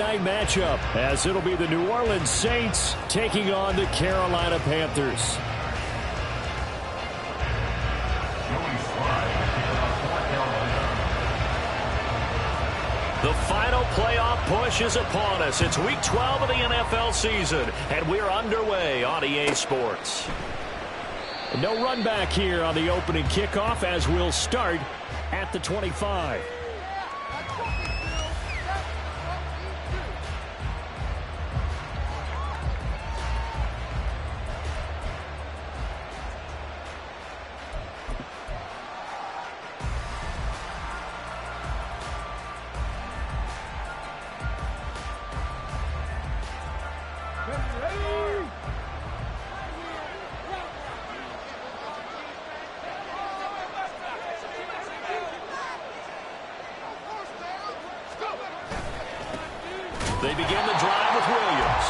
night matchup, as it'll be the New Orleans Saints taking on the Carolina Panthers. The final playoff push is upon us. It's Week 12 of the NFL season, and we're underway on EA Sports. No run back here on the opening kickoff, as we'll start at the 25. They begin the drive with Williams.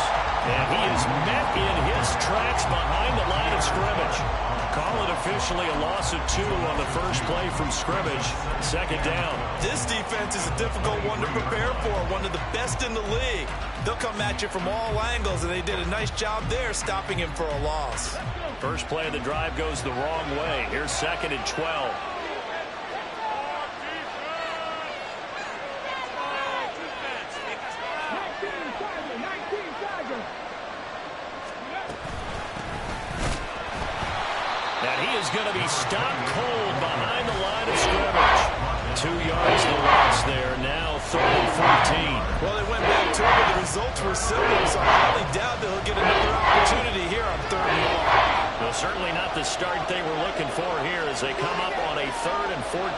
And he is met in his tracks behind the line of scrimmage. Call it officially a loss of 2 on the first play from scrimmage. Second down. This defense is a difficult one to prepare for. One of the best in the league. They'll come at you from all angles, and they did a nice job there stopping him for a loss. First play of the drive goes the wrong way. Here's 2nd and 12. Is going to be stopped cold behind the line of scrimmage. 2 yards the loss there. Now 3rd and 14. Well, they went back to it, but the results were similar, so I highly doubt they'll get another opportunity here on 3rd and long. Well, certainly not the start they were looking for here as they come up on a 3rd and 14.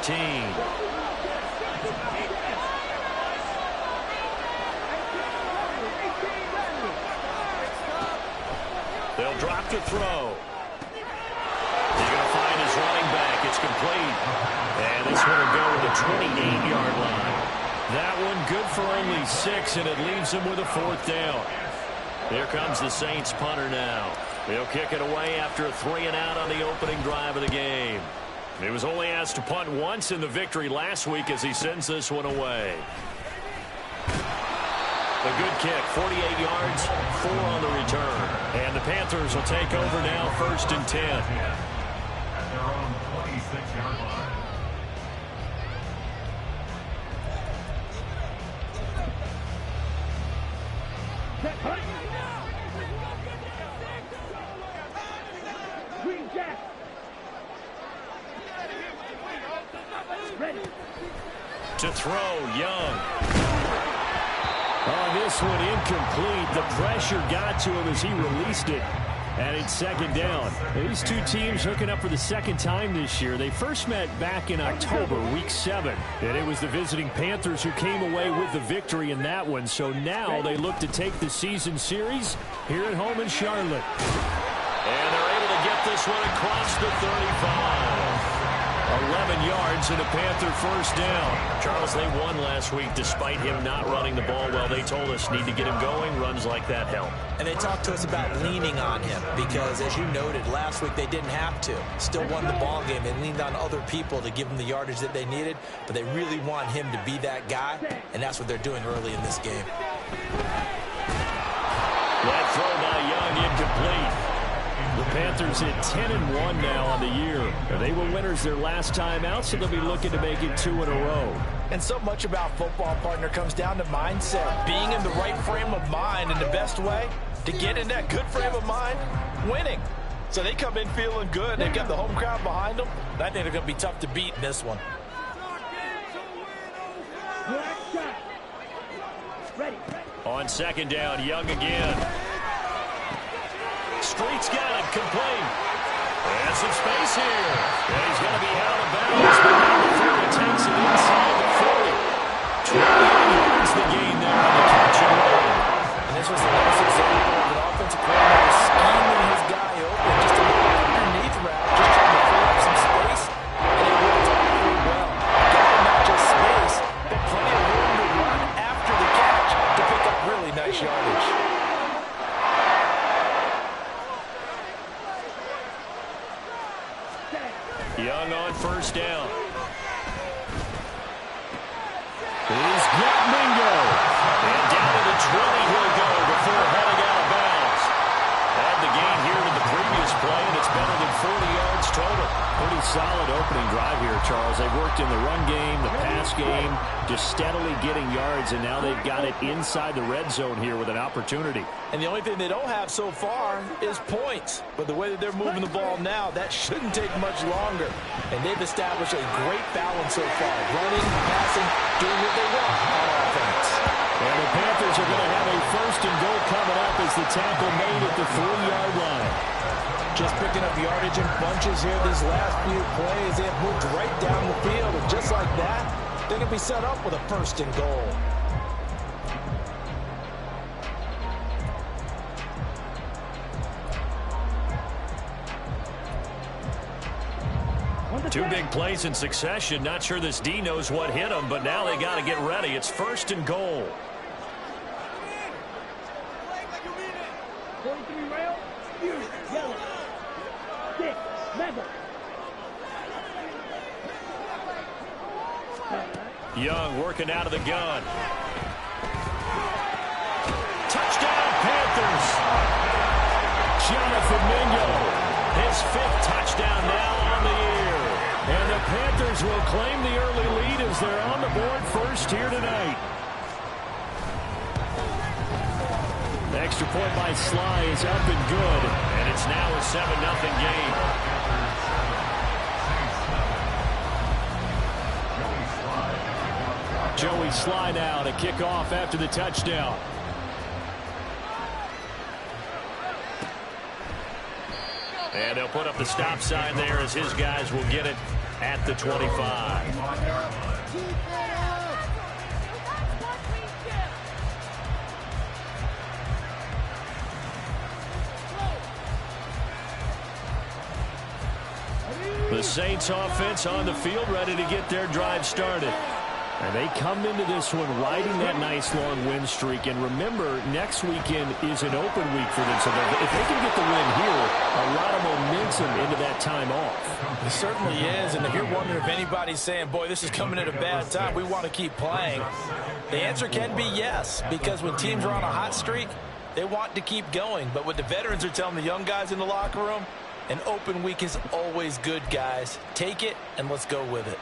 They'll drop to throw. He's going to find his running back. It's complete. And this one will go to the 28-yard line. That one good for only 6, and it leaves him with a 4th down. Here comes the Saints punter now. They'll kick it away after a 3-and-out on the opening drive of the game. He was only asked to punt once in the victory last week as he sends this one away. A good kick, 48 yards, 4 on the return. And the Panthers will take over now, 1st and 10. To throw, Young. Oh, this one incomplete. The pressure got to him as he released it. And it's 2nd down. These two teams hooking up for the 2nd time this year. They first met back in October, Week 7. And it was the visiting Panthers who came away with the victory in that one. So now they look to take the season series here at home in Charlotte. And they're able to get this one across the 35. 11 yards and a Panther 1st down. Charles, they won last week despite him not running the ball well. They told us need to get him going. Runs like that help. And they talked to us about leaning on him because, as you noted, last week they didn't have to. Still won the ball game. They leaned on other people to give them the yardage that they needed, but they really want him to be that guy, and that's what they're doing early in this game. That throw by Young incomplete. The Panthers at 10-1 now on the year. They were winners their last time out, so they'll be looking to make it 2 in a row. And so much about football, partner, comes down to mindset. Being in the right frame of mind, and the best way to get in that good frame of mind, winning. So they come in feeling good. They've got the home crowd behind them. I think they're going to be tough to beat in this one. On 2nd down, Young again. Street's got it, complete. And some space here. And he's going to be out of bounds, but now before he takes it inside the 40. 20 yards the gain there on the catch and run. And this was the last example of an offensive coordinator scheming his guy open just a little underneath route, just trying to free up some space, and it worked out pretty well. Got him not just space, but plenty of room to run after the catch to pick up really nice yardage. Young on 1st down. He's got Mingo. And down to the game, just steadily getting yards, and now they've got it inside the red zone here with an opportunity. And the only thing they don't have so far is points. But the way that they're moving the ball now, that shouldn't take much longer. And they've established a great balance so far. Running, passing, doing what they want on offense. And the Panthers are going to have a first and goal coming up as the tackle made at the 3-yard line. Just picking up yardage in bunches here these last few plays. They have moved right down the field. And just like that, they're going to be set up with a first and goal. Two big plays in succession. Not sure this D knows what hit him, but now they got to get ready. It's first and goal. Young working out of the gun. Touchdown, Panthers. Jonathan Mingo, his 5th touchdown now on the year. And the Panthers will claim the early lead as they're on the board first here tonight. The extra point by Sly is up and good, and it's now a 7-0 game. Joey Sly now to kick off after the touchdown. And they'll put up the stop sign there as his guys will get it at the 25. The Saints offense on the field ready to get their drive started. And they come into this one riding that nice long win streak. And remember, next weekend is an open week for them. So if they can get the win here, a lot of momentum into that time off. It certainly is. And if you're wondering if anybody's saying, boy, this is coming at a bad time, we want to keep playing, the answer can be yes. Because when teams are on a hot streak, they want to keep going. But what the veterans are telling the young guys in the locker room, an open week is always good, guys. Take it and let's go with it.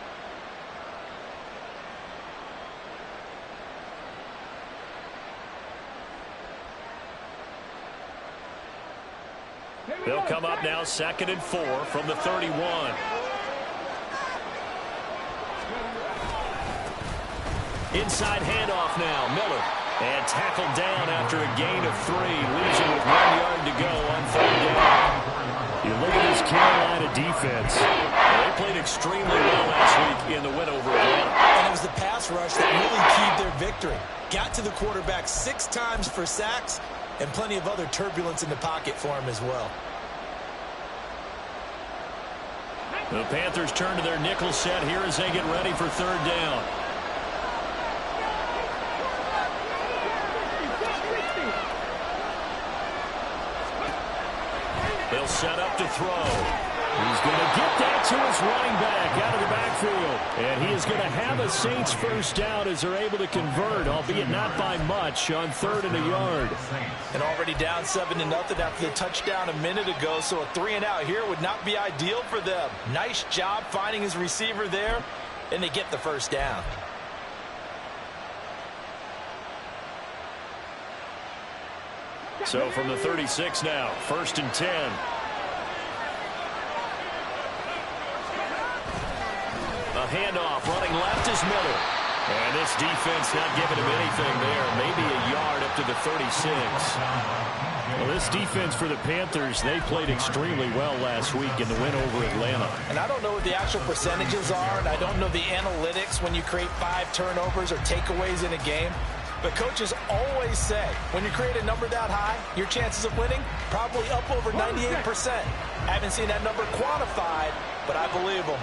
They'll come up now 2nd and 4 from the 31. Inside handoff now, Miller. And tackled down after a gain of 3, losing with 1 yard to go on 3rd down. You look at this Carolina defense. They played extremely well last week in the win over Atlanta. And it was the pass rush that really keyed their victory. Got to the quarterback 6 times for sacks, and plenty of other turbulence in the pocket for him as well. The Panthers turn to their nickel set here as they get ready for 3rd down. They'll set up to throw. He's going to get that to his running back out of the backfield. And he is going to have a Saints first down as they're able to convert, albeit not by much, on 3rd and a yard. And already down 7-0 after the touchdown a minute ago, so a 3-and-out here would not be ideal for them. Nice job finding his receiver there, and they get the first down. So from the 36 now, 1st and 10. A handoff, running left is Miller. And this defense not giving him anything there. Maybe a yard up to the 36. Well, this defense for the Panthers, they played extremely well last week in the win over Atlanta. And I don't know what the actual percentages are, and I don't know the analytics when you create 5 turnovers or takeaways in a game. But coaches always say, when you create a number that high, your chances of winning probably up over 98%. I haven't seen that number quantified, but I believe them.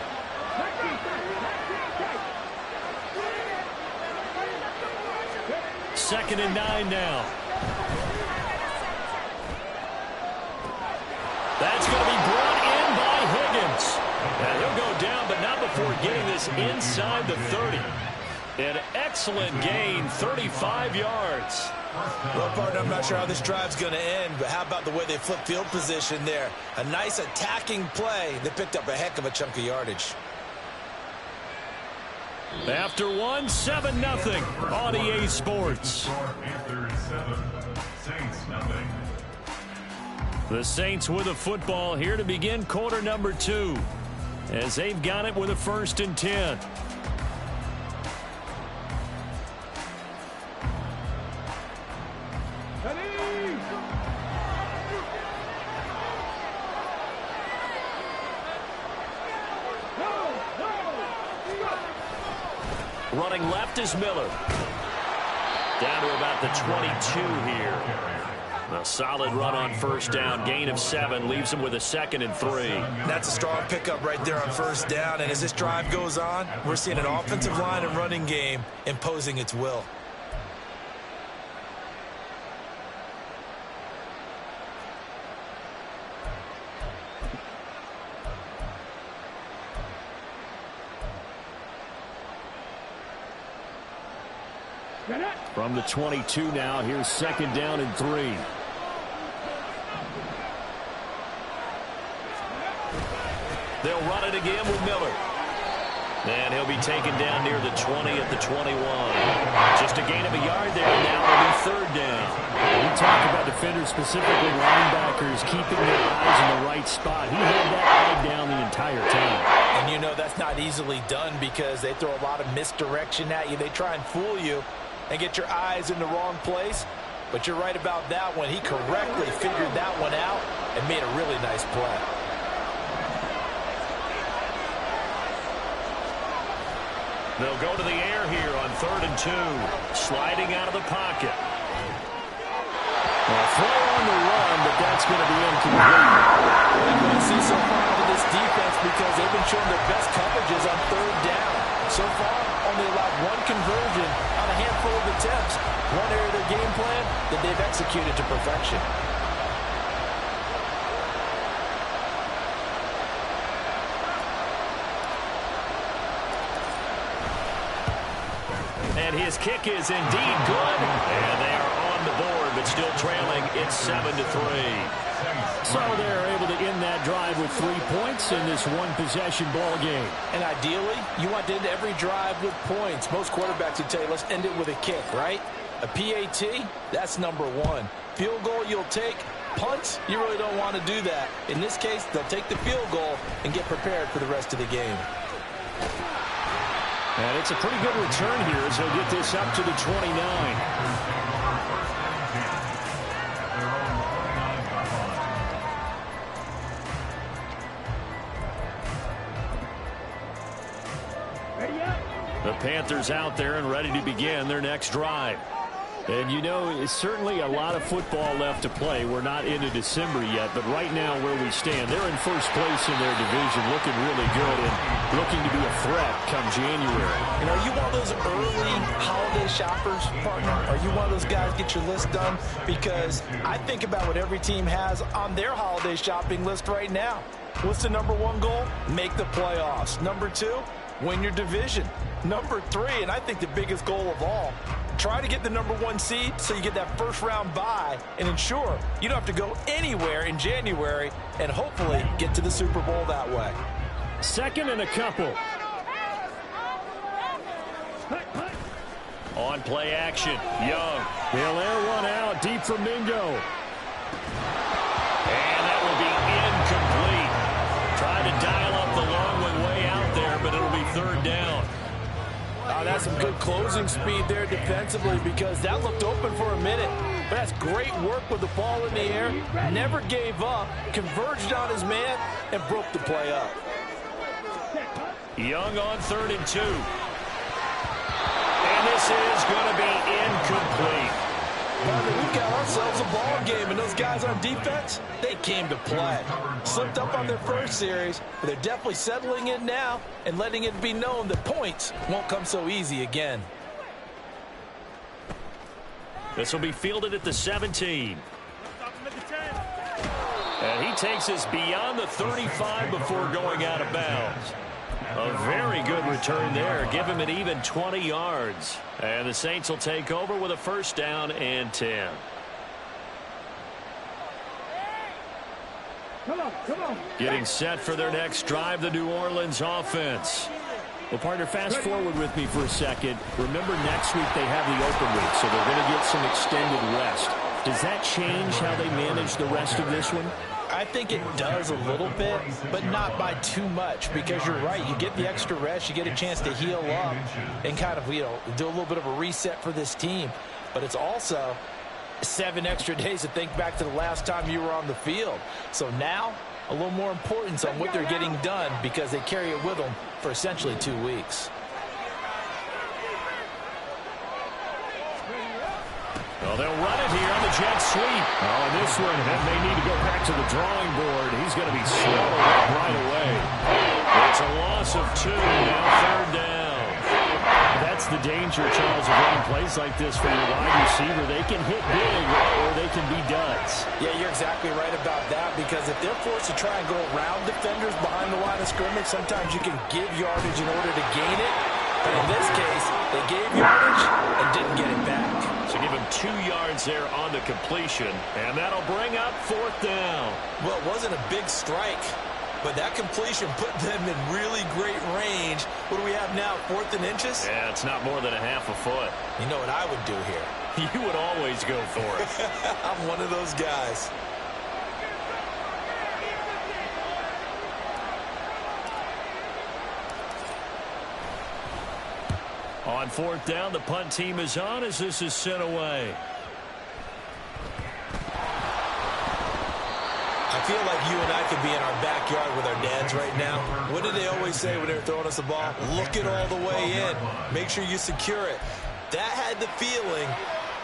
Second and 9 now. That's going to be brought in by Higgins. And he'll go down, but not before getting this inside the 30. An excellent gain, 35 yards. Well, partner, I'm not sure how this drive's going to end, but how about the way they flip field position there? A nice attacking play that picked up a heck of a chunk of yardage. After one, 7-0 on EA Sports. The Saints with a football here to begin quarter number 2, as they've got it with a 1st and 10. Running left is Miller. Down to about the 22 here. A solid run on 1st down. Gain of 7 leaves him with a 2nd and 3. That's a strong pickup right there on 1st down. And as this drive goes on, we're seeing an offensive line and running game imposing its will. From the 22 now, here's 2nd down and 3. They'll run it again with Miller. And he'll be taken down near the 20 at the 21. Just a gain of a yard there, and now it'll be 3rd down. We talk about defenders, specifically linebackers, keeping their eyes in the right spot. He had that eye down the entire time. And you know that's not easily done because they throw a lot of misdirection at you. They try and fool you and get your eyes in the wrong place. But you're right about that one. He correctly figured that one out and made a really nice play. They'll go to the air here on 3rd and 2. Sliding out of the pocket. A throw on the run, but that's going to be incomplete. We're going to see so far out of this defense because they've been showing their best coverages on 3rd down. So far, only allowed 1 conversion on a handful of attempts. One area of their game plan that they've executed to perfection. And his kick is indeed good. And they are on the board, but still trailing. It's 7-3. So they're able to end that drive with 3 points in this one-possession ball game. And ideally, you want to end every drive with points. Most quarterbacks would tell you, let's end it with a kick, right? A PAT, that's number 1. Field goal you'll take. Punts, you really don't want to do that. In this case, they'll take the field goal and get prepared for the rest of the game. And it's a pretty good return here as he'll get this up to the 29. The Panthers out there and ready to begin their next drive. And, you know, it's certainly a lot of football left to play. We're not into December yet, but right now where we stand, they're in 1st place in their division, looking really good and looking to be a threat come January. And are you one of those early holiday shoppers, partner? Are you one of those guys get your list done? Because I think about what every team has on their holiday shopping list right now. What's the number 1 goal? Make the playoffs. Number 2, win your division. Number 3, and I think the biggest goal of all, try to get the number 1 seed so you get that 1st round bye and ensure you don't have to go anywhere in January and hopefully get to the Super Bowl that way. 2nd and a couple. On play action, Young. He'll air one out deep from Mingo. And that will be incomplete. Trying to dial up the long one way out there, but it'll be 3rd down. That's some good closing speed there defensively because that looked open for a minute. But that's great work with the ball in the air. Never gave up, converged on his man, and broke the play up. Young on 3rd and 2. And this is going to be incomplete. We've got ourselves a ball game, and those guys on defense, they came to play. Slipped up on their 1st series, but they're definitely settling in now and letting it be known that points won't come so easy again. This will be fielded at the 17. And he takes us beyond the 35 before going out of bounds. A very good return there. Give him an even 20 yards. And the Saints will take over with a 1st down and 10. Come on. Getting set for their next drive, the New Orleans offense. Well, partner, fast forward with me for a second. Remember, next week they have the open week, so they're going to get some extended rest. Does that change how they manage the rest of this one? I think it does a little bit, but not by too much, because you're right. You get the extra rest, you get a chance to heal up and kind of, do a little bit of a reset for this team. But it's also 7 extra days to think back to the last time you were on the field. So now, a little more importance on what they're getting done because they carry it with them for essentially 2 weeks. Well, they'll run it here on the jet sweep. Oh, and this one, that may need to go back to the drawing board. He's going to be swallowed up right away. It's a loss of 2, now 3rd down. That's the danger, Charles, of running plays like this for your wide receiver. They can hit big or they can be duds. Yeah, you're exactly right about that, because if they're forced to try and go around defenders behind the line of scrimmage, sometimes you can give yardage in order to gain it. But in this case, they gave yardage and didn't get it back. So give him 2 yards there on the completion, and that'll bring up 4th down. Well, it wasn't a big strike, but that completion put them in really great range. What do we have now, 4th and inches? Yeah, it's not more than a half a foot. You know what I would do here? You would always go for it. I'm one of those guys. On 4th down, the punt team is on as this is sent away. I feel like you and I could be in our backyard with our dads right now. What did they always say when they were throwing us a ball? Look it all the way in. Make sure you secure it. That had the feeling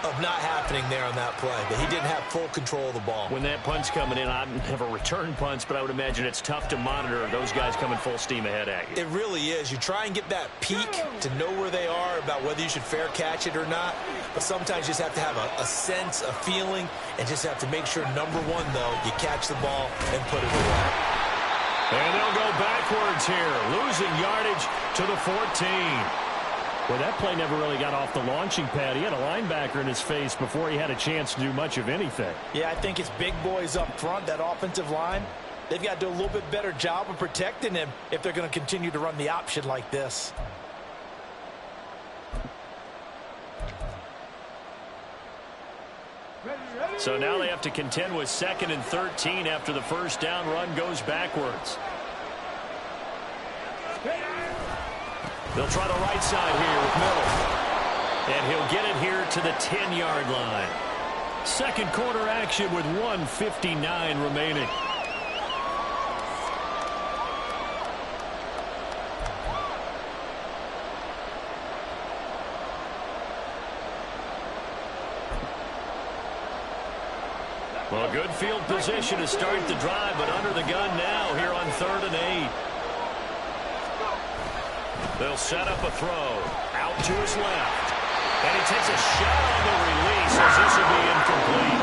of not happening there on that play, that he didn't have full control of the ball. When that punt's coming in, I've never returned punts, but I would imagine it's tough to monitor those guys coming full steam ahead at you. It really is. You try and get that peek to know where they are about whether you should fair catch it or not, but sometimes you just have to have a sense, a feeling, and just have to make sure, number one, though, you catch the ball and put it away. And they'll go backwards here, losing yardage to the 14. Well, that play never really got off the launching pad. He had a linebacker in his face before he had a chance to do much of anything. Yeah, I think it's big boys up front, that offensive line. They've got to do a little bit better job of protecting him if they're going to continue to run the option like this. So now they have to contend with 2nd and 13 after the first down run goes backwards. They'll try the right side here with Miller. And he'll get it here to the 10-yard line. Second quarter action with 1:59 remaining. Well, good field position to start the drive, but under the gun now here on 3rd and 8. They'll set up a throw. Out to his left. And he takes a shot on the release as this will be incomplete.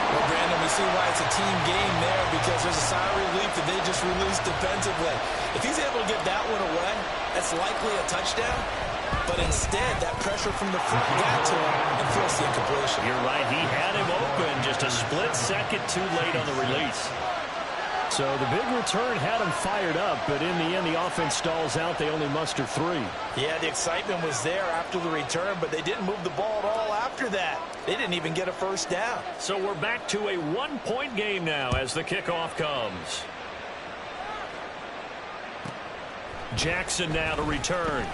Well, Brandon, we see why it's a team game there, because there's a sigh of relief that they just released defensively. If he's able to get that one away, that's likely a touchdown. But instead, that pressure from the front got to him and forced the incompletion. You're right. He had him open. Just a split second too late on the release. So the big return had them fired up, but in the end, the offense stalls out. They only muster 3. Yeah, the excitement was there after the return, but they didn't move the ball at all after that. They didn't even get a first down. So we're back to a 1-point game now as the kickoff comes. Jackson now to return.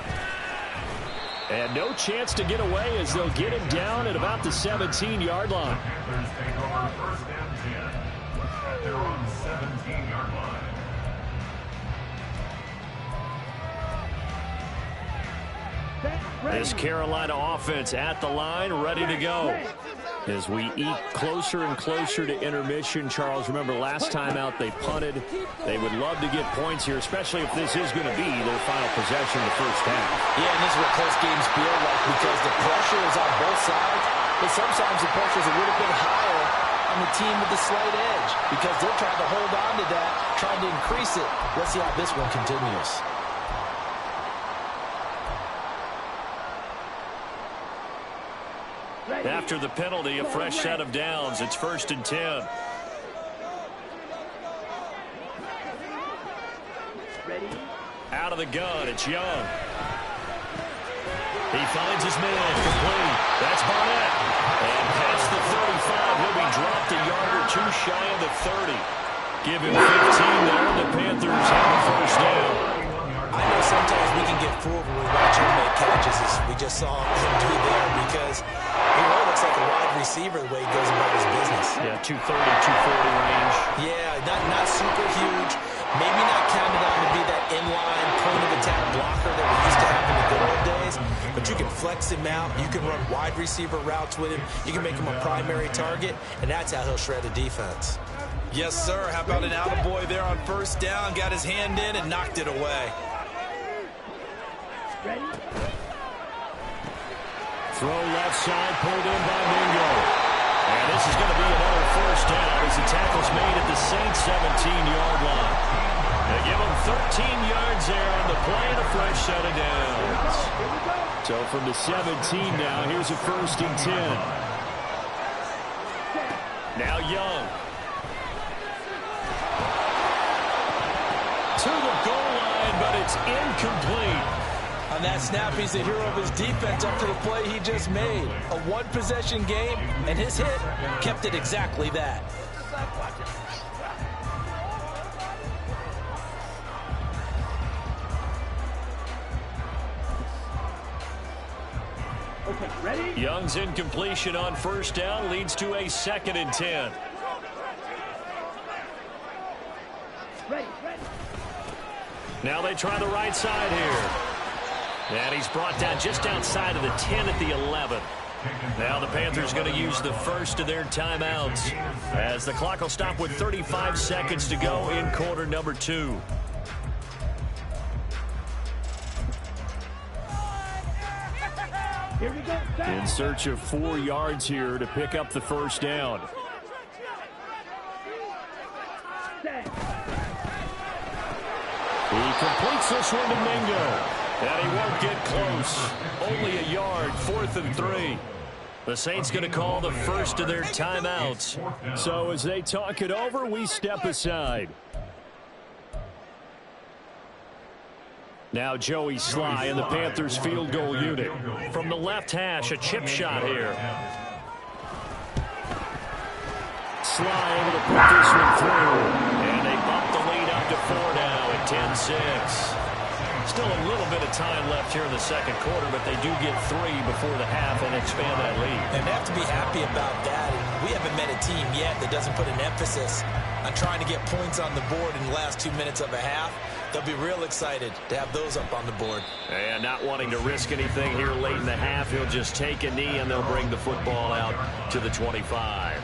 And no chance to get away as they'll get him down at about the 17-yard line. They're on the 17-yard line. This Carolina offense at the line, ready to go. As we eke closer and closer to intermission, Charles, remember last time out they punted. They would love to get points here, especially if this is going to be their final possession of the first half. Yeah, and this is what close games feel like, because the pressure is on both sides, but sometimes the pressure is a little bit higher on the team with the slight edge, because they're trying to hold on to that, trying to increase it. Let's see how this one continues. After the penalty, a fresh set of downs. It's 1st and 10. Out out of the gun. It's Young. He finds his man, complete. That's Barnett. And past the 35, he'll be dropped a yard or two shy of the 30. Give him 15 there, and the Panthers have the first down. I know sometimes we can get fooled when we watch him make catches, as we just saw him do there, because he really looks like a wide receiver the way he goes about his business. Yeah, 230, 240 range. Yeah, not super huge. Maybe not counted on to be that inline point-of-attack blocker that we used to have in the good old days, but you can flex him out. You can run wide receiver routes with him. You can make him a primary target, and that's how he'll shred a defense. Yes, sir. How about an attaboy there on first down? Got his hand in and knocked it away. Throw left side, pulled in by Mingo. And this is going to be another first down as the tackle's made at the Saints' 17-yard line. They give him 13 yards there on the play and a fresh set of downs. So from the 17 now, here's a 1st and 10. Now Young. To the goal line, but it's incomplete. On that snap, he's the hero of his defense up to the play he just made. A one-possession game, and his hit kept it exactly that. Okay, ready? Young's incompletion on first down leads to a 2nd and 10. Ready. Now they try the right side here. And he's brought down just outside of the 10 at the 11. Now the Panthers going to use the first of their timeouts as the clock will stop with 35 seconds to go in quarter number 2. Here we go. In search of 4 yards here to pick up the first down. He completes this one to Mingo. And he won't get close. Only a yard, 4th and 3. The Saints going to call the first of their timeouts. So as they talk it over, we step aside. Now Joey Sly and the Panthers field goal unit. From the left hash, a chip shot here. Sly able to put this one through. And they bump the lead up to 4 now at 10-6. Still a little bit of time left here in the second quarter, but they do get 3 before the half and expand that lead. And they have to be happy about that. And we haven't met a team yet that doesn't put an emphasis on trying to get points on the board in the last 2 minutes of a half. They'll be real excited to have those up on the board. And not wanting to risk anything here late in the half, he'll just take a knee and they'll bring the football out to the 25.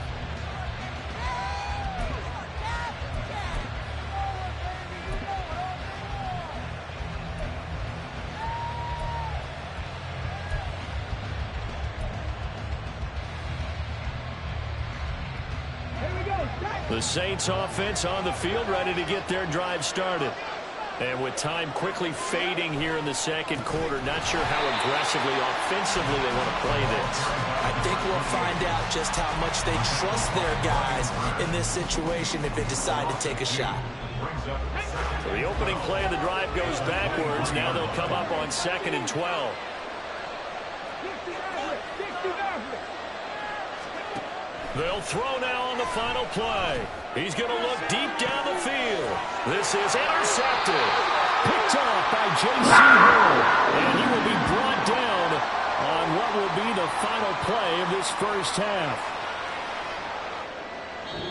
The Saints offense on the field, ready to get their drive started. And with time quickly fading here in the second quarter, not sure how aggressively, offensively they want to play this. I think we'll find out just how much they trust their guys in this situation if they decide to take a shot. So the opening play of the drive goes backwards. Now they'll come up on 2nd and 12. They'll throw now on the final play. He's going to look deep down the field. This is intercepted. Picked off by J.C. Hill. And he will be brought down on what will be the final play of this first half.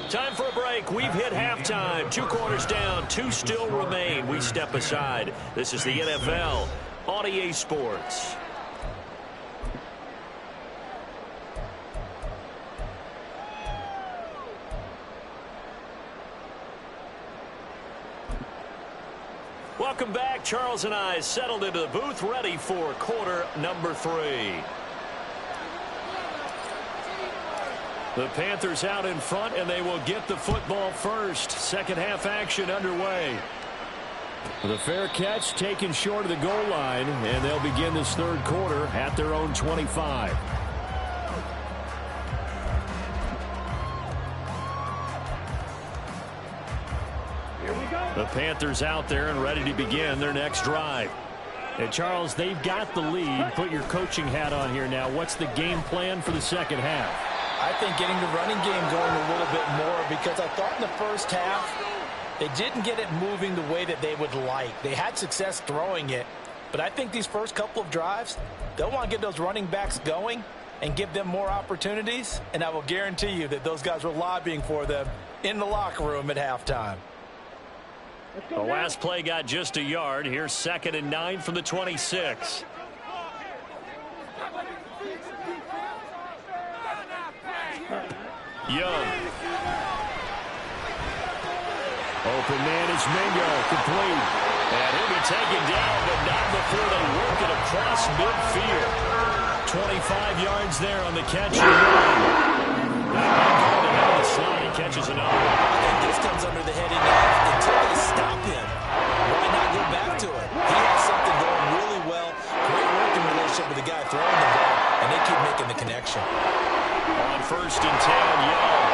Time for a break. We've hit halftime. 2 quarters down. 2 still remain. We step aside. This is the NFL on EA Sports. Welcome back. Charles and I settled into the booth, ready for quarter number 3. The Panthers out in front, and they will get the football first. Second half action underway. The fair catch taken short of the goal line, and they'll begin this third quarter at their own 25. Here we go. The Panthers out there and ready to begin their next drive. And Charles, they've got the lead. Put your coaching hat on here now. What's the game plan for the second half? I think getting the running game going a little bit more, because I thought in the first half they didn't get it moving the way that they would like. They had success throwing it, but I think these first couple of drives, they'll want to get those running backs going and give them more opportunities, and I will guarantee you that those guys were lobbying for them in the locker room at halftime. The last play got just a yard. Here's 2nd and 9 from the 26. Young. Open man is Mingo, complete. And he'll be taken down, but not before they work it across midfield. 25 yards there on the catch and run. The slot, he catches another one. I think this comes under the heading of, until they stop him, why not go back to it? He has something going really well. Great working relationship with the guy throwing the ball, and they keep making the connection. On 1st and 10, Young.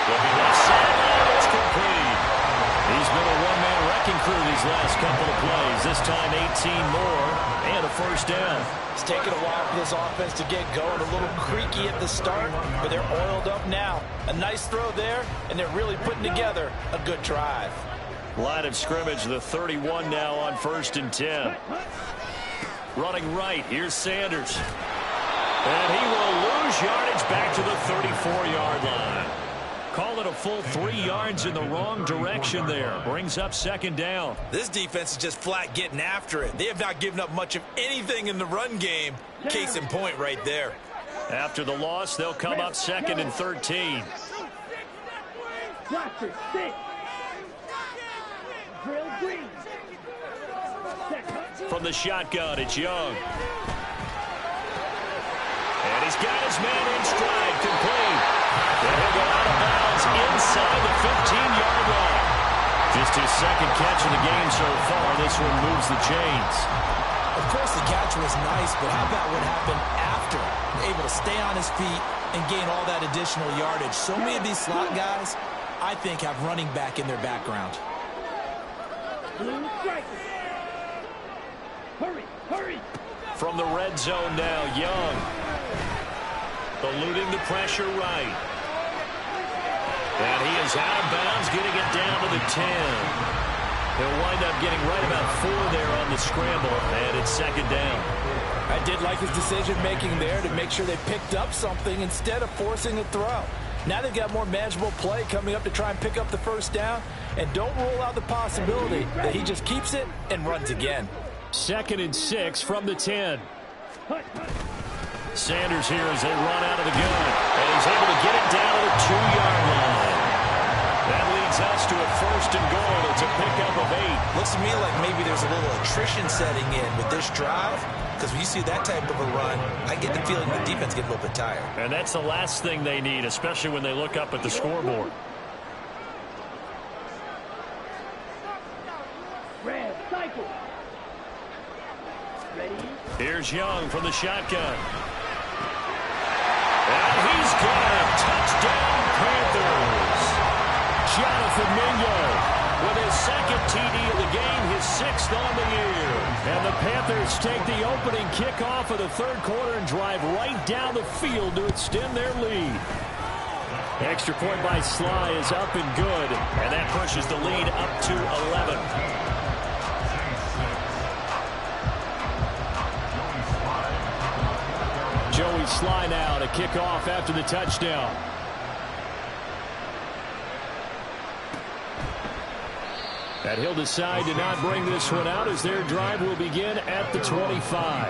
Looking left sideline, it's complete. He's been a one-man wrecking crew these last couple of plays. This time 18 more and a first down. It's taken a while for this offense to get going. A little creaky at the start, but they're oiled up now. A nice throw there, and they're really putting together a good drive. Line of scrimmage, the 31 now on 1st and 10. Running right, here's Sanders. And he will lose yardage back to the 34-yard line. Call it a full 3 yards in the wrong direction there. Brings up 2nd down. This defense is just flat getting after it. They have not given up much of anything in the run game. Case in point right there. After the loss, they'll come up 2nd and 13. From the shotgun, it's Young. And he's got his man in stride, complete. And he'll go out of bounds inside the 15-yard line. Just his 2nd catch of the game so far. This one moves the chains. Of course, the catch was nice, but how about what happened after? Able to stay on his feet and gain all that additional yardage. So many of these slot guys, I think, have running back in their background. Hurry! From the red zone now, Young. Eluding the pressure right. And he is out of bounds, getting it down to the 10. He'll wind up getting right about 4 there on the scramble, and it's 2nd down. I did like his decision-making there to make sure they picked up something instead of forcing a throw. Now they've got more manageable play coming up to try and pick up the first down, and don't rule out the possibility that he just keeps it and runs again. 2nd and 6 from the 10. Sanders here as they run out of the gun, and he's able to get it down to the 2-yard line. That leads us to a 1st and goal. It's a pickup of 8. Looks to me like maybe there's a little attrition setting in with this drive, because when you see that type of a run, I get the feeling the defense gets a little bit tired. And that's the last thing they need, especially when they look up at the scoreboard. Red cycle. Ready? Here's Young from the shotgun. And he's got a touchdown, Panthers. Jonathan Mingo with his 2nd TD of the game, his 6th on the year. And the Panthers take the opening kickoff of the 3rd quarter and drive right down the field to extend their lead. Extra point by Sly is up and good, and that pushes the lead up to 11. Joey Sly now to kick off after the touchdown. And he'll decide to not bring this one out as their drive will begin at the 25.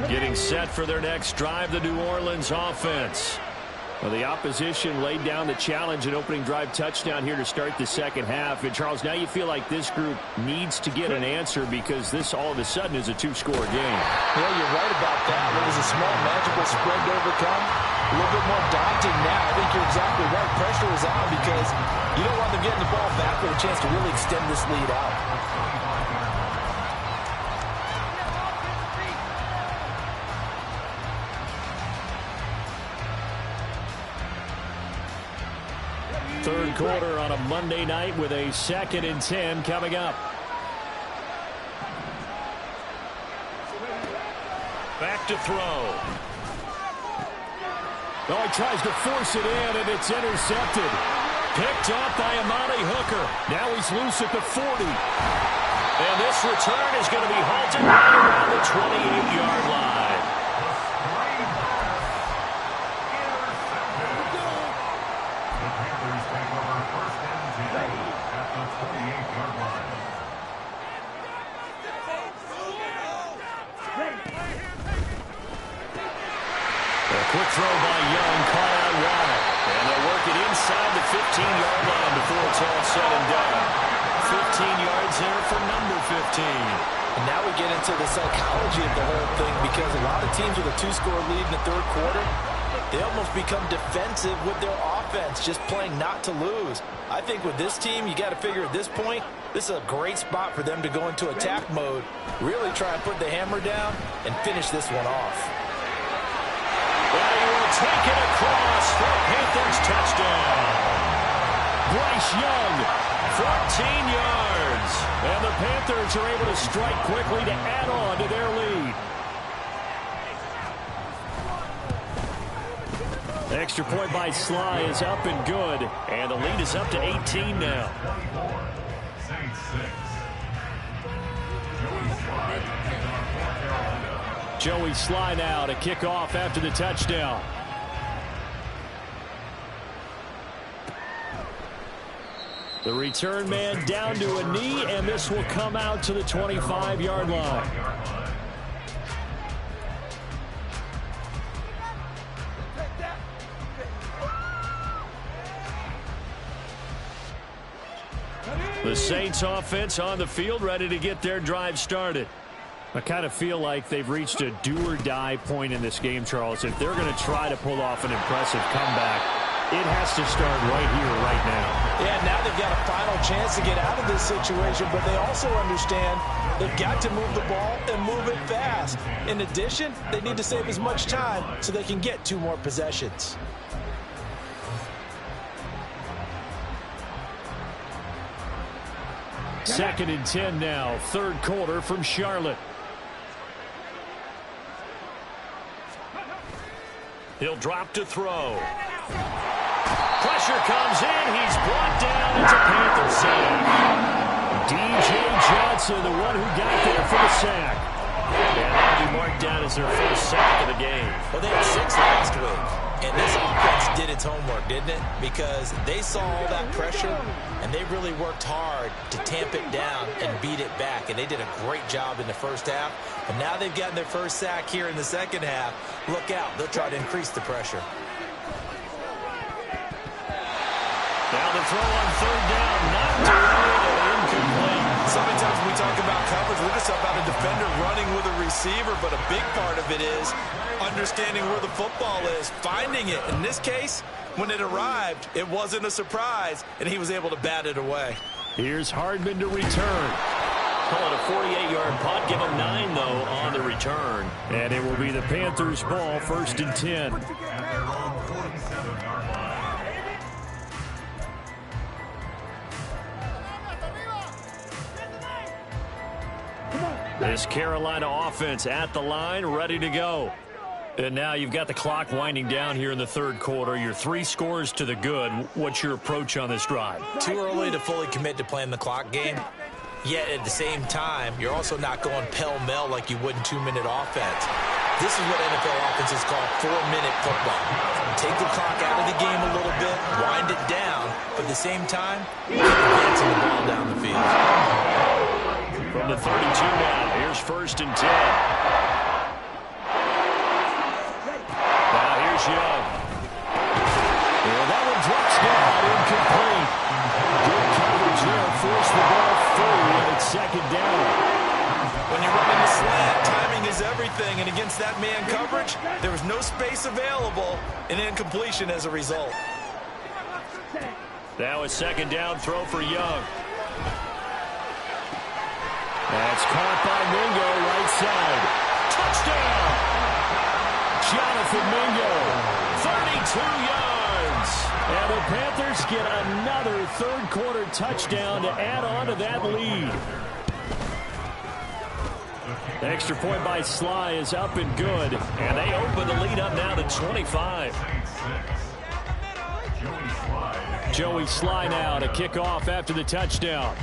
Getting set for their next drive, the New Orleans offense. Well, the opposition laid down the challenge and opening drive touchdown here to start the second half. And, Charles, now you feel like this group needs to get an answer because this all of a sudden is a two-score game. Yeah, you're right about that. It was a small, manageable spread to overcome. A little bit more daunting now. I think you're exactly right. pressure is on because you don't want them getting the ball back with a chance to really extend this lead out. Third quarter on a Monday night with a 2nd and 10 coming up. Back to throw. Oh, he tries to force it in, and it's intercepted. Picked up by Amani Hooker. Now he's loose at the 40. And this return is going to be halted right around the 28-yard line. Quick throw by Young, caught out wide. And they'll work it inside the 15-yard line before it's all said and done. 15 yards there for number 15. And now we get into the psychology of the whole thing because a lot of teams with a 2-score lead in the third quarter, they almost become defensive with their offense, just playing not to lose. I think with this team, you got to figure at this point, this is a great spot for them to go into attack mode, really try and put the hammer down and finish this one off. Well, he will take it across for Panthers touchdown. Bryce Young, 14 yards. And the Panthers are able to strike quickly to add on to their lead. Extra point by Sly is up and good. And the lead is up to 18 now. Joey Sly now to kick off after the touchdown. The return man down to a knee, and this will come out to the 25-yard line. The Saints offense on the field, ready to get their drive started. I kind of feel like they've reached a do-or-die point in this game, Charles. If they're going to try to pull off an impressive comeback, it has to start right here, right now. Yeah, now they've got a final chance to get out of this situation, but they also understand they've got to move the ball and move it fast. In addition, they need to save as much time so they can get 2 more possessions. Second and 10 now, third quarter from Charlotte. He'll drop to throw. Pressure comes in. He's brought down. It's a Panther sack. DJ Johnson, the one who got there for the sack. And that'll be marked down as their first sack of the game. Well, they had 6 last week. And this offense did its homework, didn't it? Because they saw all that pressure, and they really worked hard to tamp it down and beat it back. And they did a great job in the first half. And now they've gotten their first sack here in the second half. Look out. They'll try to increase the pressure. Now the throw on third down, knocked away and incomplete. So many times when we talk about coverage, we're just talking about a defender running with a receiver, but a big part of it is understanding where the football is, finding it. In this case, when it arrived, it wasn't a surprise, and he was able to bat it away. Here's Hardman to return. Call it a 48-yard punt. Give him 9, though, on the return. And it will be the Panthers' ball, 1st and 10. This Carolina offense at the line, ready to go. And now you've got the clock winding down here in the third quarter. You're 3 scores to the good. What's your approach on this drive? Too early to fully commit to playing the clock game. Yet at the same time, you're also not going pell-mell like you would in 2-minute offense. This is what NFL offenses call 4-minute football. Take the clock out of the game a little bit, wind it down, but at the same time, keep advancing the ball down the field. From the 32 now, here's 1st and 10. Now here's Young. Yeah, that one drops down, incomplete. Good coverage there, forced the ball through, and it's 2nd down. When you're running the slant, timing is everything, and against that man coverage, there was no space available, and incompletion as a result. Now a second down throw for Young. That's caught by Mingo, right side. Touchdown! Jonathan Mingo, 32 yards. And the Panthers get another third-quarter touchdown to add on to that lead. The extra point by Sly is up and good. And they open the lead up now to 25. Joey Sly now to kick off after the touchdown.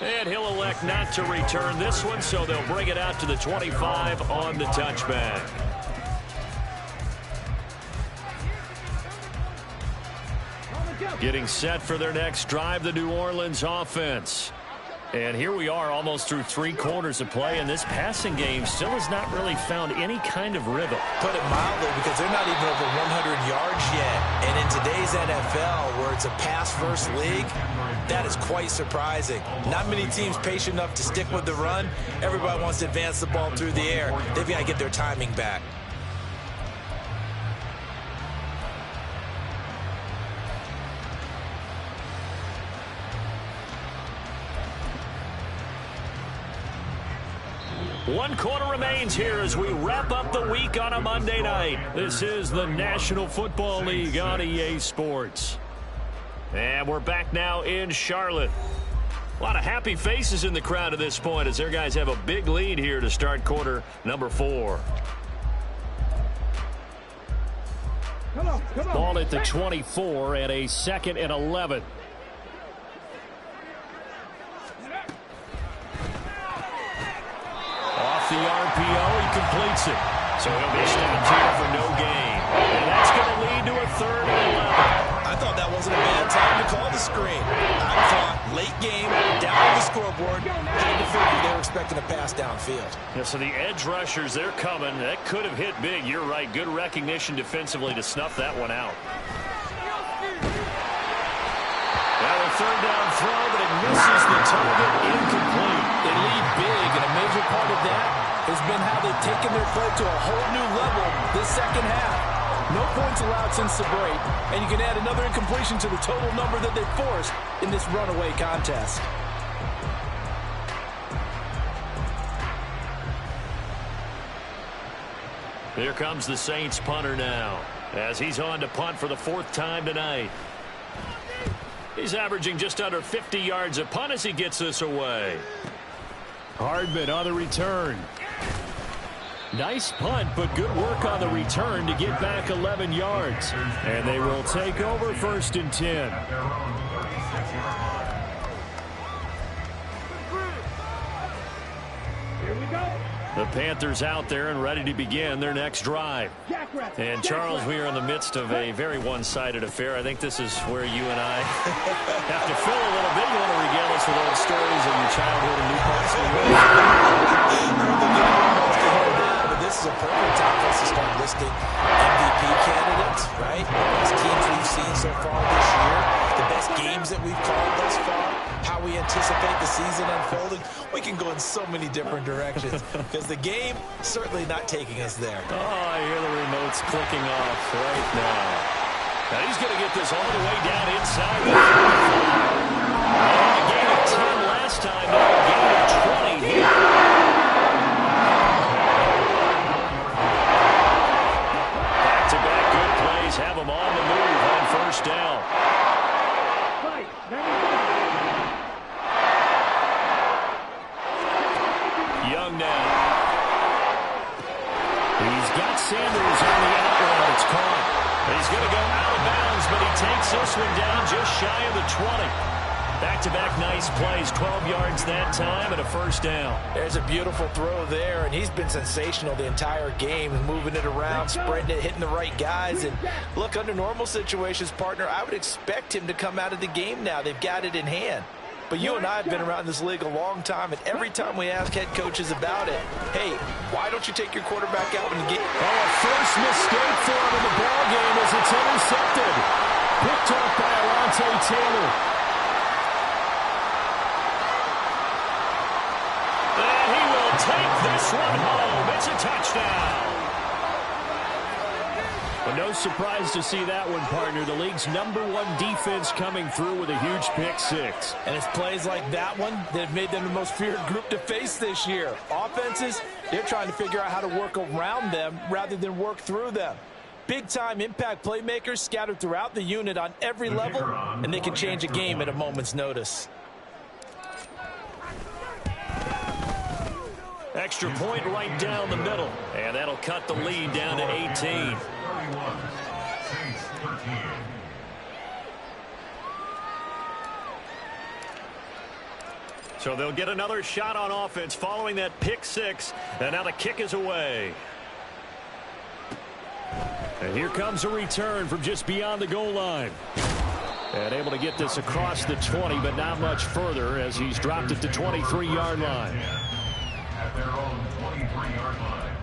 And he'll elect not to return this one, so they'll bring it out to the 25 on the touchback. Getting set for their next drive, the New Orleans offense. And here we are almost through 3 quarters of play, and this passing game still has not really found any kind of rhythm. Put it mildly, because they're not even over 100 yards yet. And in today's NFL, where it's a pass-first league, that is quite surprising. Not many teams patient enough to stick with the run. Everybody wants to advance the ball through the air. They've got to get their timing back. One quarter remains here as we wrap up the week on a Monday night. This is the National Football League on EA Sports. And we're back now in Charlotte. A lot of happy faces in the crowd at this point as their guys have a big lead here to start quarter number 4. Ball at the 24 and a 2nd and 11. The RPO, he completes it. So he'll be stopped here for no gain. And that's going to lead to a 3rd and 11. I thought that wasn't a bad time to call the screen. I thought late game, down on the scoreboard, had to figure they were expecting a pass downfield. Yeah, so the edge rushers, they're coming. That could have hit big. You're right. Good recognition defensively to snuff that one out. Now a 3rd down throw, but it misses the target, incomplete. They lead big, and a major part of that has been how they've taken their play to a whole new level this second half. No points allowed since the break, and you can add another incompletion to the total number that they forced in this runaway contest. Here comes the Saints punter now, as he's on to punt for the 4th time tonight. He's averaging just under 50 yards a punt as he gets this away. Hardman on the return. Nice punt, but good work on the return to get back 11 yards. And they will take over 1st and 10. Here we go. The Panthers out there and ready to begin their next drive. And Charles, we are in the midst of a very one-sided affair. I think this is where you and I have to fill a little bit. You want to regale us with old stories of your childhood in New Park. This is a perfect time for us to start listing MVP candidates, right? The best teams we've seen so far this year, the best games that we've called thus far, how we anticipate the season unfolding. We can go in so many different directions because the game certainly not taking us there. Oh, I hear the remotes clicking off right now. Now he's going to get this all the way down inside. A gain of 10 last time, now a gain of 20 here. Have them on the move on 1st down. Young now. He's got Sanders on the out route. It's caught. He's going to go out of bounds, but he takes this one down just shy of the 20. Back-to-back nice plays, 12 yards that time and a 1st down. There's a beautiful throw there, and he's been sensational the entire game, moving it around, spreading it, hitting the right guys. And look, under normal situations, partner, I would expect him to come out of the game now. They've got it in hand. But you and I have been around this league a long time, and every time we ask head coaches about it, hey, why don't you take your quarterback out in the game? Oh, a first mistake for him in the ball game as it's intercepted. Picked off by Alontae Taylor. And he will take this one home. It's a touchdown. Well, no surprise to see that one, partner. The league's #1 defense coming through with a huge pick-6. And it's plays like that one that have made them the most feared group to face this year. Offenses, they're trying to figure out how to work around them rather than work through them. Big-time impact playmakers scattered throughout the unit on every level, and they can change a game at a moment's notice. Extra point right down the middle, and that'll cut the lead down to 18. So they'll get another shot on offense following that pick-6, and now the kick is away. And here comes a return from just beyond the goal line. And able to get this across the 20, but not much further as he's dropped it to 23-yard line. At their own 23-yard line.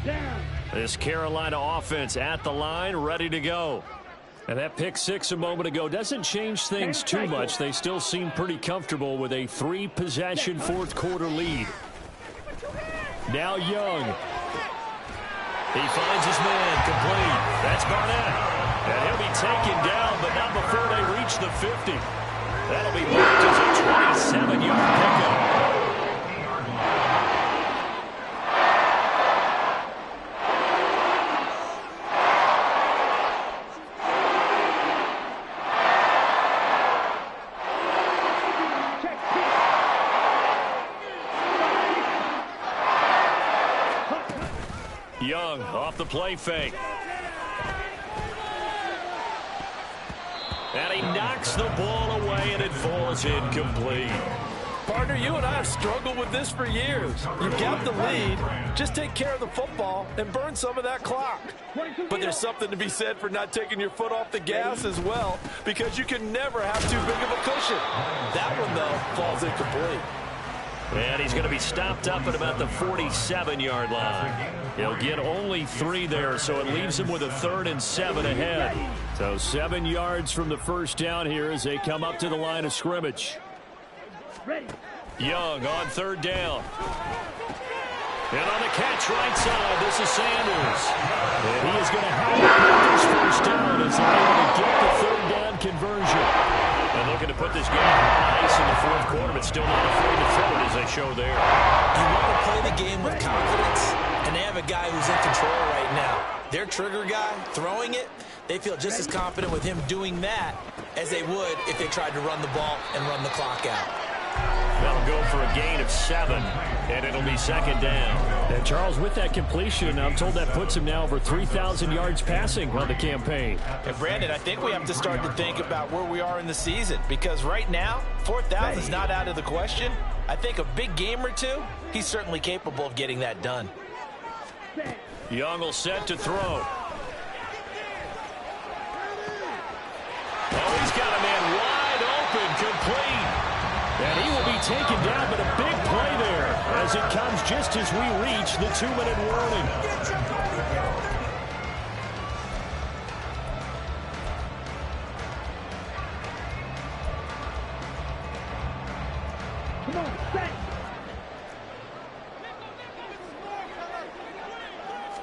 Down. This Carolina offense at the line, ready to go. And that pick-6 a moment ago doesn't change things too much. They still seem pretty comfortable with a 3-possession fourth-quarter lead. Now Young. He finds his man complete. That's Barnett. And he'll be taken down, but not before they reach the 50. That'll be marked as a 27-yard pickup. Young off the play fake. And he knocks the ball away, and it falls incomplete. Partner, you and I have struggled with this for years. You've got the lead. Just take care of the football and burn some of that clock. But there's something to be said for not taking your foot off the gas as well, because you can never have too big of a cushion. That one, though, falls incomplete. And he's going to be stopped up at about the 47-yard line. He'll get only 3 there, so it leaves him with a 3rd and 7 ahead. So 7 yards from the first down here as they come up to the line of scrimmage. Young on 3rd down. And on the catch right side, this is Sanders. And he is going to have the Panthers first down as they're able to get the 3rd down conversion. And looking to put this game on ice in the fourth quarter, but still not afraid to throw it as they show there. You want to play the game with confidence, and they have a guy who's in control right now. Their trigger guy, throwing it, they feel just as confident with him doing that as they would if they tried to run the ball and run the clock out. That'll go for a gain of 7, and it'll be 2nd down. And Charles, with that completion, I'm told that puts him now over 3,000 yards passing on the campaign. And Brandon, I think we have to start to think about where we are in the season, because right now, 4,000 is not out of the question. I think a big game or two, he's certainly capable of getting that done. Young will set to throw. Oh, he's got a man wide open, complete. And he will be taken down, but a big play there as it comes just as we reach the 2-minute warning. Come on, set.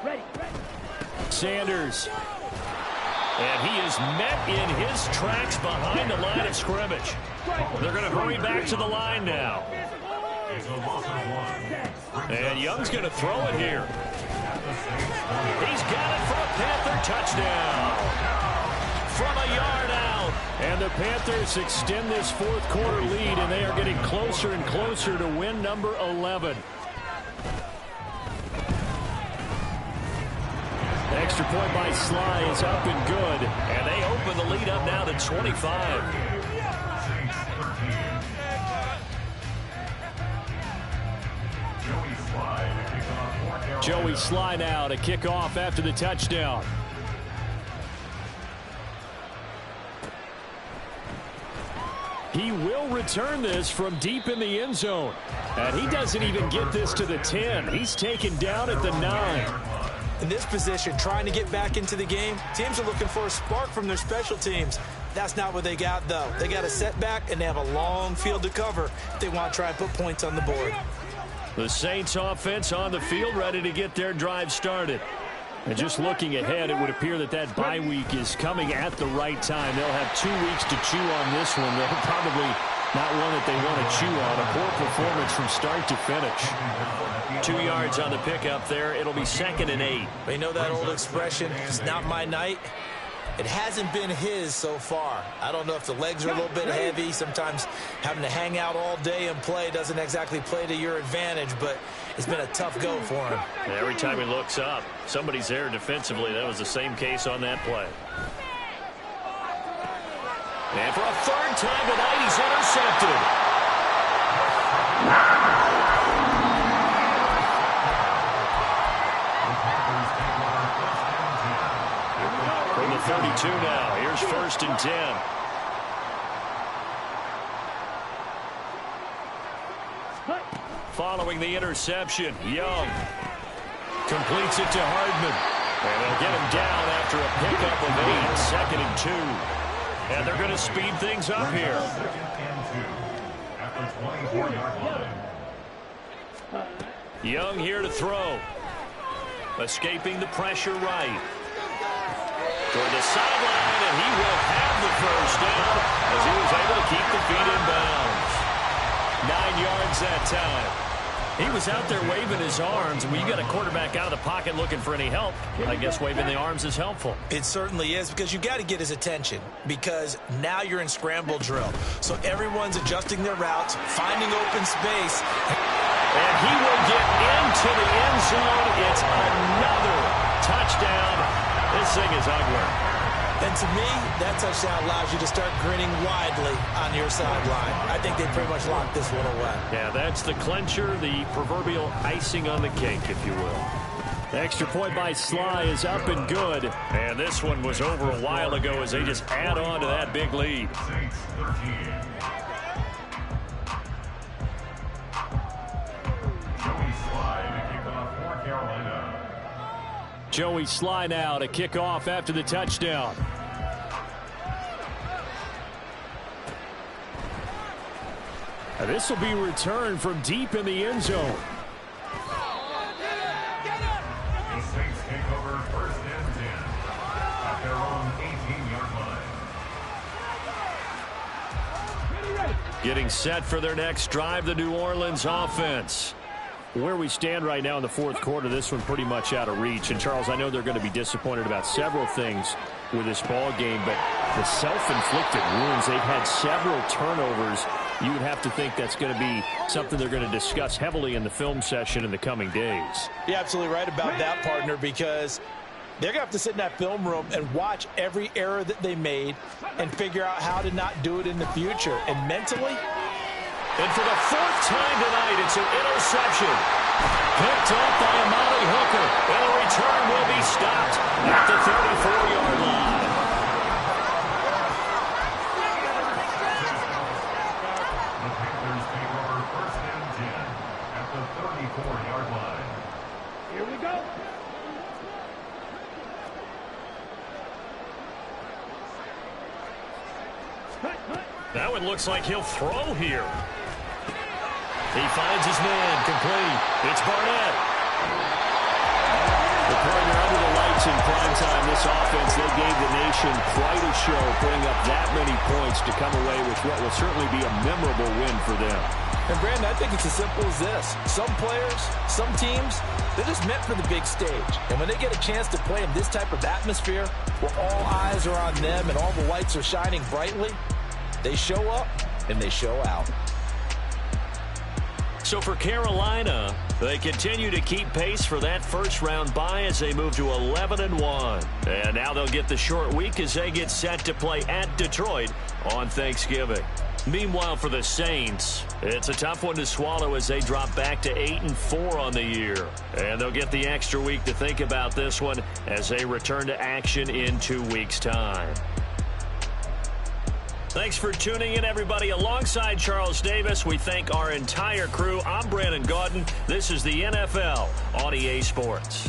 Ready. Sanders. And he is met in his tracks behind the line of scrimmage. They're going to hurry back to the line now. And Young's going to throw it here. He's got it for a Panther touchdown. From a yard out. And the Panthers extend this fourth quarter lead, and they are getting closer and closer to win number 11. Extra point by Sly is up and good. And they open the lead up now to 25. Joey Sly now to kick off after the touchdown. He will return this from deep in the end zone. And he doesn't even get this to the 10. He's taken down at the 9. In this position, trying to get back into the game, teams are looking for a spark from their special teams. That's not what they got, though. They got a setback, and they have a long field to cover if they want to try and put points on the board. The Saints offense on the field, ready to get their drive started. And just looking ahead, it would appear that that bye week is coming at the right time. They'll have 2 weeks to chew on this one. They're probably not one that they want to chew on. A poor performance from start to finish. 2 yards on the pickup there. It'll be 2nd and 8. You know that old expression, it's not my night? It hasn't been his so far. I don't know if the legs are a little bit heavy. Sometimes having to hang out all day and play doesn't exactly play to your advantage, but it's been a tough go for him. And every time he looks up, somebody's there defensively. That was the same case on that play. And for a 3rd time tonight, he's intercepted. From the 32 now, here's 1st and 10. Following the interception, Young completes it to Hardman. And they'll get him down after a pickup of 8, 2nd and 2. And they're going to speed things up here. 2nd and 2 at the 24-yard line. Young here to throw. Escaping the pressure right. Toward the sideline, and he will have the 1st down as he was able to keep the feet in bounds. 9 yards that time. He was out there waving his arms. When you got a quarterback out of the pocket looking for any help, I guess waving the arms is helpful. It certainly is, because you got to get his attention, because now you're in scramble drill. So everyone's adjusting their routes, finding open space. And he will get into the end zone. It's another touchdown. This thing is ugly. And to me, that touchdown allows you to start grinning widely on your sideline. I think they pretty much locked this one away. Yeah, that's the clincher, the proverbial icing on the cake, if you will. The extra point by Sly is up and good. And this one was over a while ago as they just add on to that big lead. Saints 13. Joey Sly to kick off for Carolina. Joey Sly now to kick off after the touchdown. And this will be returned from deep in the end zone. The Saints take over 1st and 10 at their own 18-yard line. Getting set for their next drive, the New Orleans offense. Where we stand right now in the 4th quarter, this one pretty much out of reach. And, Charles, I know they're going to be disappointed about several things with this ball game, but the self-inflicted wounds, they've had several turnovers. You would have to think that's going to be something they're going to discuss heavily in the film session in the coming days. You're absolutely right about that, partner, because they're going to have to sit in that film room and watch every error that they made and figure out how to not do it in the future. And mentally, and for the 4th time tonight, it's an interception. Picked up by Amari Hooker. And the return will be stopped at the 34-yard line. The Panthers take over 1st and 10 at the 34-yard line. Here we go. That one looks like he'll throw here. He finds his man, complete. It's Barnett. The partner under the lights in prime time, this offense, they gave the nation quite a show, putting up that many points to come away with what will certainly be a memorable win for them. and Brandon, I think it's as simple as this. Some players, some teams, they're just meant for the big stage. And when they get a chance to play in this type of atmosphere, where all eyes are on them and all the lights are shining brightly, they show up and they show out. So for Carolina, they continue to keep pace for that first-round bye as they move to 11-1. And now they'll get the short week as they get set to play at Detroit on Thanksgiving. Meanwhile, for the Saints, it's a tough one to swallow as they drop back to 8-4 on the year. And they'll get the extra week to think about this one as they return to action in 2 weeks' time. Thanks for tuning in, everybody. Alongside Charles Davis, we thank our entire crew. I'm Brandon Gaudin. This is the NFL on EA Sports.